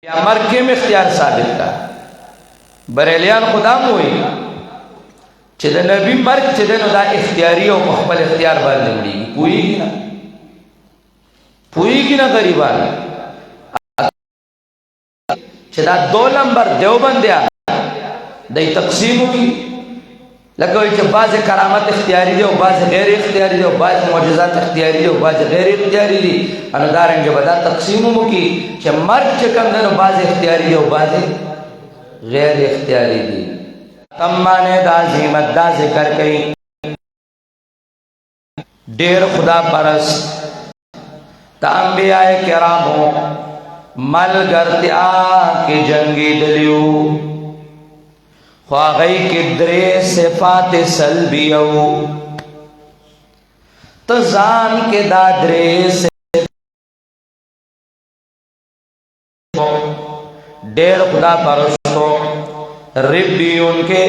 یا مرگ کې اختیار ثابت کا بریلیان خدام وي چې د نبی مرگ چې دنو دا اختیاري او خپل اختیار باندې وړي پوېږي نه غریبان چې دا 2 نمبر دیوبندیان د تقسیمو کی لکه چې بعض کرامت اختیاری دي او بعض غیر اختیاری دي او بعض معجزات اختیاری دي او بعض غیر اختیاری دي ان دارنګ بدا تقسیمو کی چې مرګ چې کوم دنو بعض اختیاری دي او بعض غیر اختیاری دي تمانه دا عظمت دا ذکر کړي ډېر خدا پرست د انبیاء کرامو ملګرتیا کې جنگي دلیو خواغی کی 3 صفات سلبیو تزان کے دا 3 ڈیر خدا پرستو ربیون کے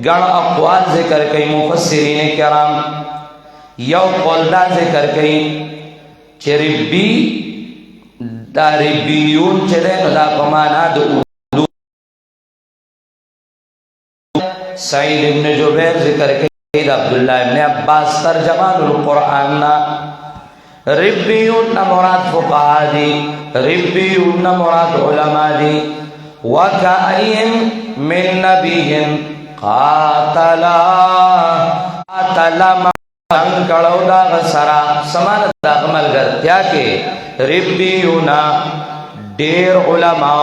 گن اقوال ذکر کئی مفسرین کرام یو قول دا ذکر کئی چھ ربی دا ربیون چلے دا پمانا دا سعید ابن جبیر ذکر کئی عبداللہ ابن عباس ترجمان القرآن ربیون مراد فقہا دی ربیون مراد علماء دی وَكَأَيِّن مِّن نَبِيٍّ قَاتَلَا کڑو دا غسرا سمانت دا غمل گرتیا کے ربیونا دیر علماء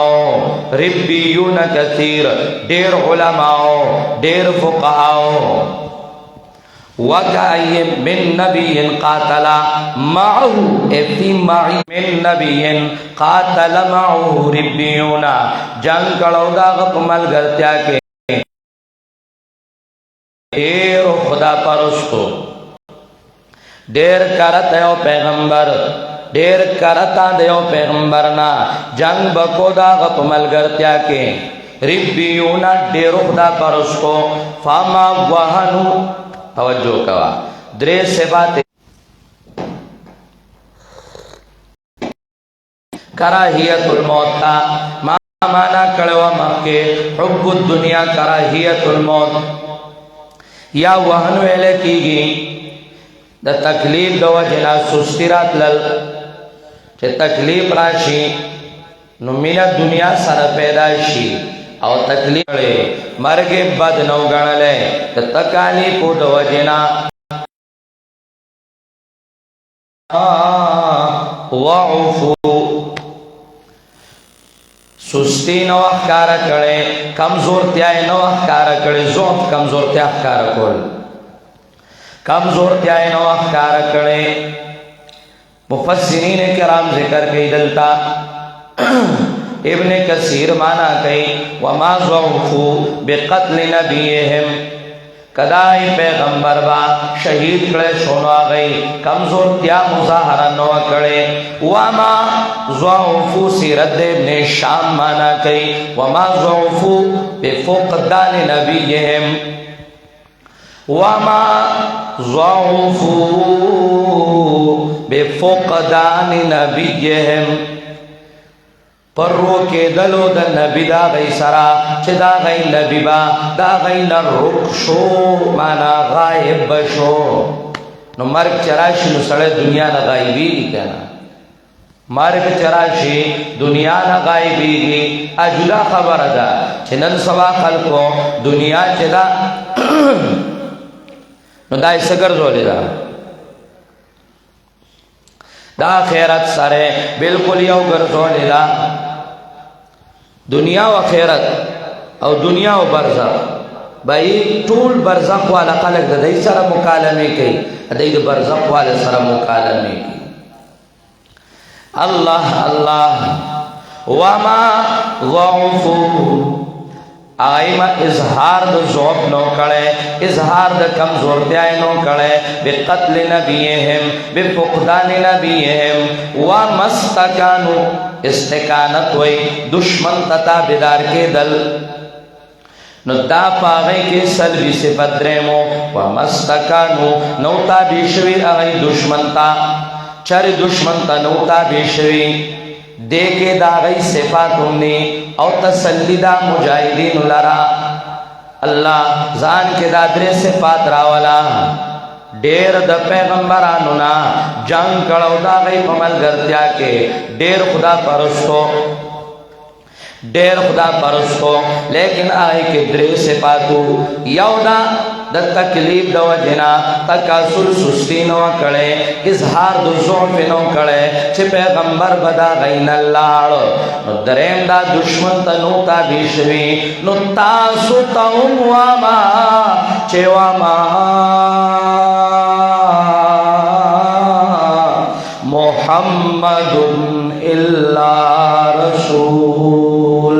ربیون کثیر دیر علماء دیر فقہاء وَكَأَيِّن مِّن نَبِيٍّ قَاتَلَ مَعَهُ اِفْتِي مَعِي مِّن نَبِيٍّ قَاتَلَ مَعَهُ رِبِّيُونَ جنگ کڑو دا غپمل گرتیا کے دیر خدا پرستو دیر کرت ہے پیغمبر دیر کرتا دیو پیغمبرنا جنگ بکو دا غپمل گرتیا کے ربیونا دیر خدا پرستو فاما وحنو توجہ کوا 3 صفات کراہیت الموت تا مانا کڑوا مکے حب الدنیا کراہیت الموت یا وحن ویلے کی گی دا تکلیف دو جنا سستی رات لل چه تکلیف راشی نو مینا دنیا سر پیدا شی او تکلیف لے مرگ بد نو گنلے تکالیف دو جنا وعفو سستی نو اخکارا کڑے کمزور تیائی نو اخکارا کڑے زوف کمزور تیائی اخکارا کول کمزور تیائی نو اخکارا کڑے مفسرین کرام ذکر کئی دلتا ابن کثیر مانا کئی وما ضعفو بقتل نبیہم کدائی پیغمبر با شہید کڑے شونو آگئی کمزور تیا مظاہرہ نو کڑے وما ضعفو سیرت ابن شام مانا کئی وما ضعفو بفقدان نبیہم وما ضعفوا بفقدان نبیہم پر رو کے دلو دا نبی دا غی سرا چھ دا غی نبی با دا غی نرک شو مانا غائب بشو نو مرگ چراشی نو سڑے دنیا نا غائبی گی کہنا مرگ چراشی دنیا نا غائبی گی اجلا خبر دا چنن سوا خلقو دنیا چدا نو دا سگر زولی دا خیرت سرے بالکل یو گر زولی دنیا و خیرت او دنیا و برزخ بھائی طول برزخ والا خلق دا دی سر مکالمی کی دی برزخ والا سر مکالمی کی اللہ اللہ وما ضعفو آئیما اظہار دا ضعف نو کڑے اظہار دا کمزور دیائی نو کڑے بقتل نبیہم بفقدان نبیہم ومستکانو استکانت وی دشمن تتا بدار کے دل نو دا پاغی کے سلبی صفت درمو ومستکانو نوتا بیشوی اغی دشمن تا چر دشمن تا نوتا بیشوی دیکھے دا غی صفاتوں نے او تسلی دا مجاہدین لرا اللہ زان کے دا درے صفات راولا ډیر د پیغمبرانو نا جنگ کړو دا غي په ملګرتیا کې ډیر خدا پرستو لیکن آئے کے درے صفاتو یو دا د تکلیف د وجنا تکاسل سستی نو کړي اظهار د ضعف نو کړي چې پیغمبر بدا غین لاړ نو دریم دا دشمن ته نو تابع شوی نو تاسو ته واما چې واما محمد الا رسول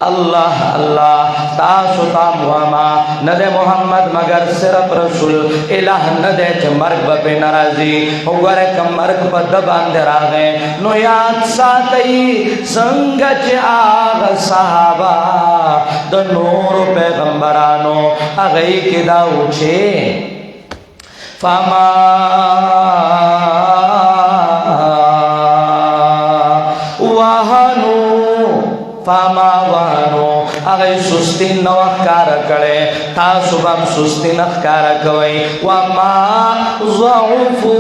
اللہ اللہ تاسو تام واما ندے محمد مگر صرف رسول الہ ندے چھ مرگ بپی نرازی ہوگرے کم مرگ پا دبان دے راغے نو یاد ساتئی سنگچ آغ صحابہ دا نور پیغمبرانو اغیی کی داو چھے فاما فاما وانو اغی سستی نو اخکار کڑے تاسو بام سستی نخکار کوئی وما ضعفو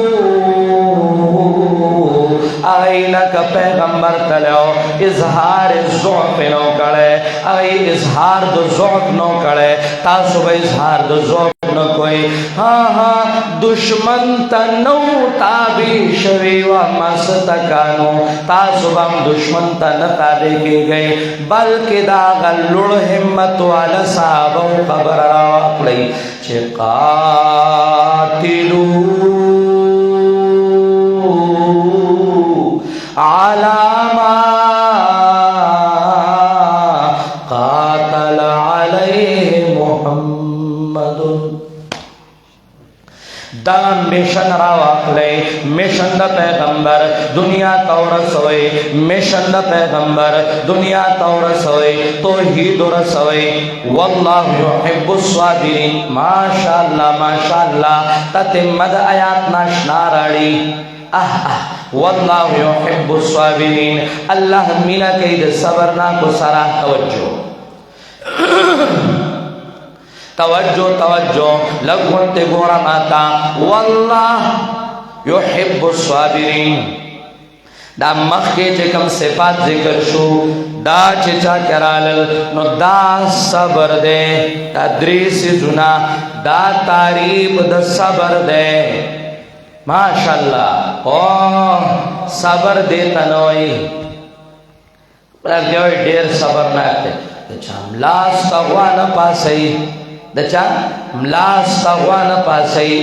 اغی نک پیغمبر تلیو اظہار ضعف نو کڑے اغی اظہار دو ضعف نو کڑے تاسو با اظہار دو ضعف نو کوئی ہاں ہاں دشمن تنو تابی شوی ومستکانو تاسو بام دشمن تن تابی کی گئی بلکہ دا غلوڑ حمت والا صحابہ خبر راقلی چه قاتلو علاما قاتل علیہ محمد دا میشن راواقلے میشن دا پیغمبر دنیا تورسوئی میشن دا پیغمبر دنیا تورسوئی توحید رسوئی واللہ یحب الصابرین ماشاءاللہ تتمد آیات ناشناراڑی واللہ یحب الصابرین اللہ مینا کئی دا صبرنا کو سراح توجہ لگونتے گورا ماتا واللہ یحب الصابرین دا مخی چکم صفات ذکر شو دا چچا کرالل نو دا صبر دے دا دریسی زنا دا تعریب دا صبر دے ماشاءاللہ صبر دیتا نوئی دیوئی دیر صبر ناکتے دچا ملاس تغوانا پاسئی دچا ملاس تغوانا پاسئی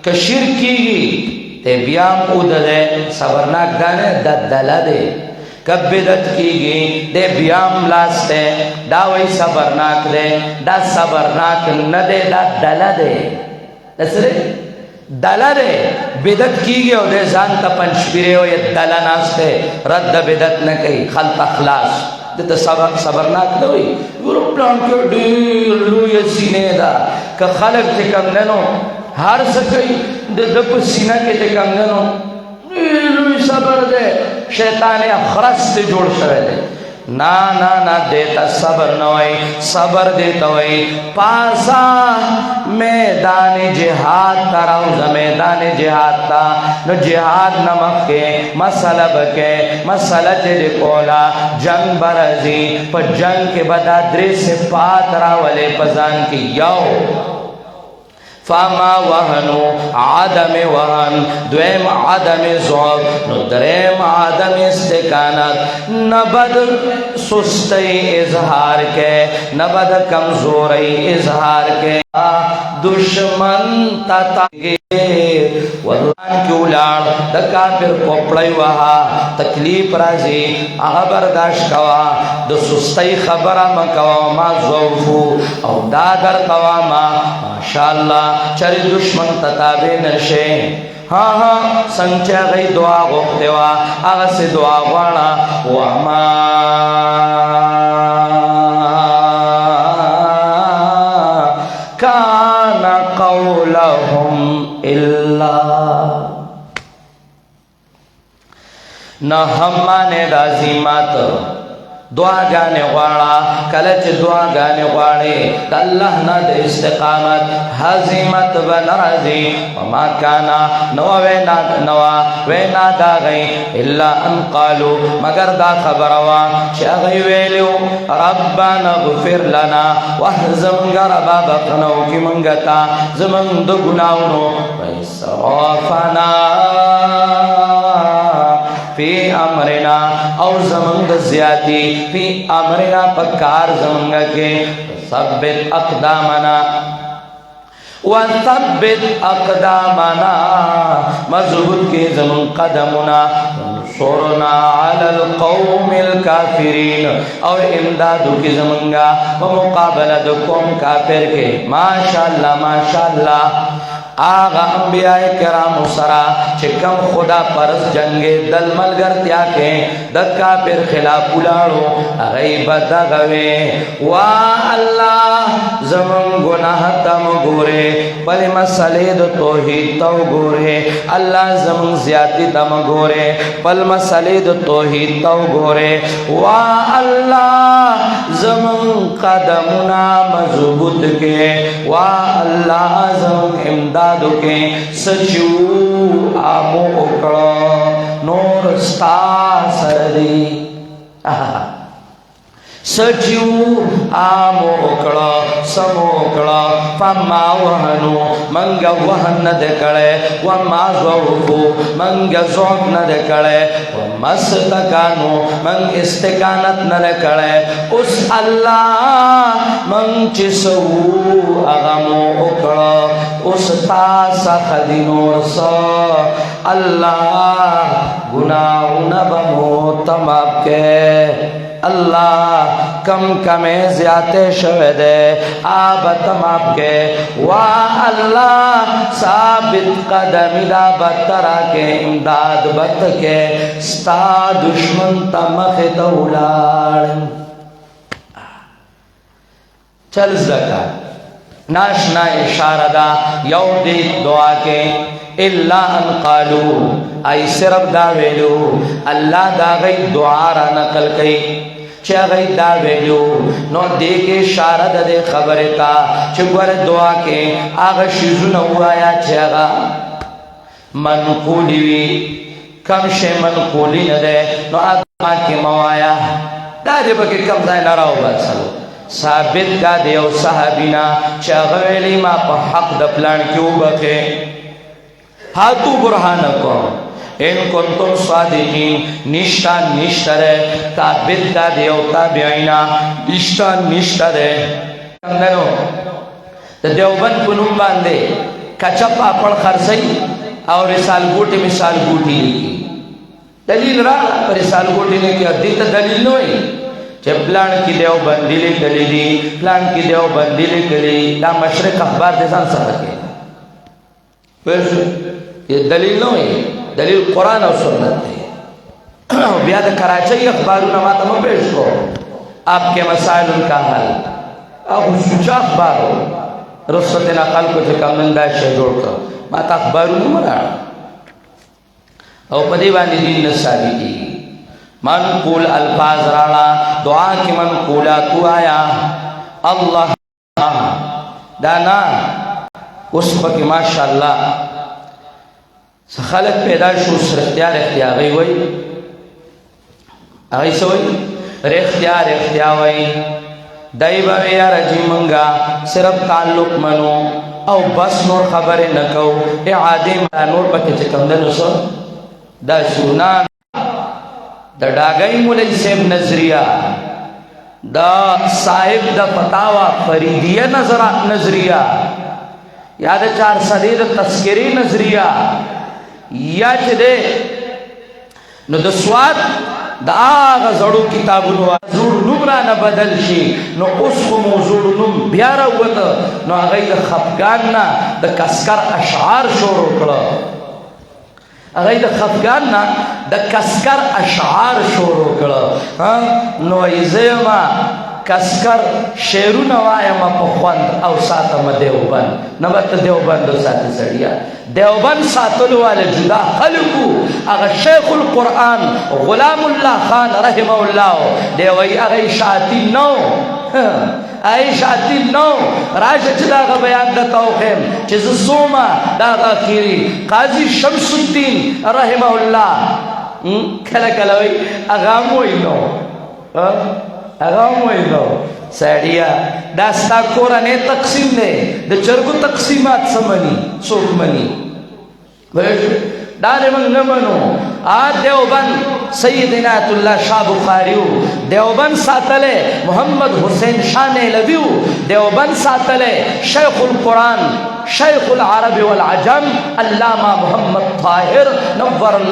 کشیر کی گی تے بیام اود دے صبرناک دانے ددلا دے کب بدت کی گی دے بیام ملاس دے دا وی صبرناک دے دا صبرناک ندے دا دلا دے اسرے دلا دے بدت کی گی او دے زانتا پنچ پیرے ہو یہ دلا ناستے رد بدت نکی خلط اخلاص دیتا صبرناک دوئی یورپلان کے دیر لوی سینے دا کہ خلق چکم ننو ہر سکئی دپ سینہ کے چکم ننو لوی صبر دے شیطان اخرس تے جوڑ شوے دے نا دیتا صبر نوئی صبر دیتا ہوئی پاسا میدان جہاد تا روزہ میدان جہاد تا نو جہاد نمک کے مسئلہ بکے مسئلہ تیرے کولا جنگ برزی پا جنگ کے بدا درے سے پات راولے پزان کی یو فاما وہنو عدم وہن دویم عدم ضعف دریم عدم استقامت نبد سستی اظہار کے نبد کمزوری اظہار کے دشمن تتاگے واللہ کیوں لار دا کافر کوپڑائی وہا تکلیف رازی آغا برداشت کوا دا سستی خبرہ مکوا ما ضعفو او دادر کوا ماشاءاللہ چری دشمن تتابے نشے ہاں سنچا گئی دعا غوختے وا آغا سے دعا غوانا وما کان قولهم الا نه هم معنی د عظمت دعاګانې غواړه کله چې دعاګانې غواړې د الله نه د استقامت هزیمت به نه راځي وما کانا نوا وینا د هغوی الا ان قالو مگر دا خبره وه چې هغوی ویلو ربنا اغفر لنا وه زمونږ ربه بخښنه وکړي مونږ ته زمونږ د ګناهونو واسرافنا فی امرنا او زمنگ زیادی فی امرنا پکار زمنگ کے ثبت اقدامنا وثبت اقدامنا مضبوط کے زمن قدمنا انصرنا علی القوم الكافرین اور امدادو کی زمنگا ومقابلت قوم کافر کے ماشاءاللہ ماشاءاللہ آغا انبیاء کرام سرا چکم خدا پرس جنگے دل ملگرتیا کے دکا پر خلاف الاڑو غیب دغوے وا اللہ زمن گناہ تم گورے پلی مسئلے دو توحید تو گورے اللہ زمن زیادی تم گورے پل مسئلے دو توحید تو گورے وا اللہ زمن قدمنا مضبوط کے وا اللہ زمن امداد کے سچو آمو اکڑا نور ستا سردی سچو آمو اکڑا سمو اکڑا فما وحنو منگا وحن ندکڑے وما ضعفو منگا ضعف ندکڑے وما استقانو منگ استقانت ندکڑے اس اللہ منگ چسو اغمو اکڑا اس تاسا خدینور سا اللہ گناہ نبمو تماب کے اللہ کم کمیں زیادے شوے دے آب تماب کے وا اللہ ثابت قدمی دا بترا کے امداد بت کے ستا دشمن تمخ دولار چل زکا ناشنا اشارہ دا یو دی دعا کے اللہ ان قالو ای صرف دا ویلو اللہ دا غی دعا را نقل کئی چا غی دا ویلو نو دیکھ اشارہ دا دے خبرتا چگور دعا کے آغا شیزو نوایا چاگا منقولی وی کم شے منقولی ندے نو آدھا کی موایا دا دے بکی کم دائی نراو بسلو ثابت کا دیو صحابینا چاگویلی ما پا حق دا پلان کیوں بکے ہاتو برحانکو ان کنتم صادقین نشتا نشترے ثابت کا دیو تابعینا نشتا نشترے کمدنو دیوبند پنم باندے کچا پاپڑ خرسائی اور رسال گوٹی مثال گوٹی لکی دلیل را پر رسال گوٹی لکی دیتا دلیل نوئی چه پلان کی دیو بندی لکلی دی پلان کی دیو بندی لکلی دا مشرق اخبار دیسان سرکے یہ دلیل نوئی دلیل قرآن و سنت دی بیاد کراچی اخبارون ماتا میں پیش کو آپ کے مسائل ان کا حل آپ سوچا اخبار ہو رسط نقل کو چکا مندہ شہ جوڑ کر ماتا اخبارون مرا او پدیوانی دین نسالی دی منقول الفاظ رانا دعا کی منقولا تو آیا اللہ دانا اس پاکی ماشاءاللہ خلق پیدا شو سر اختیار غی وی اغی سوئی اختیار وی دائی باوی یا رجی منگا صرف تعلق منو او بس نور خبر نکو اعادی نور پاکی چکم دنو سو دا سونان دا ڈاگئی مولی سیب نظریہ دا صاحب دا فتاوہ فریدیہ نظریہ یا دا 4 صدی دا تذکری نظریہ یا چھ دے نو دا سواد دا آغا زڑو کتابونو زور نمرانا بدل شی نو اس کو موزور نم بیارا ہوا تا نو آغای دا خفگاننا دا کسکر اشعار شورو کلا اگئی دا خفگان نا دا کسکر اشعار شورو کلا نو ایزیما کسکر شیرونه وایم په خوند او ساتم دیوبند نه به ته دیوبند ساتې سړیا دیوبند ساتلو والا جدا خلقو هغه شیخ القرآن غلام الله خان رحمه الله دی وایي هغه شاتی نو ای شاتی نو راشه چې دا بیان د توخم چې زوما دا اخیری قاضی شمس الدین رحمه الله کله کله وایي هغه مو نو هغه مو نو سړیا دا ستا کورنۍ تقسیم دی د چرګو تقسیمات سمني څوک مني دا دې موږ نه منو دیوبند سیدنا آیت الله شاه بخاریو دیوبند ساتله محمد حسین شاه نهلویو دیوبند ساتله شیخ القرآن شیخ العرب والعجم علامہ محمد طاهر نور الله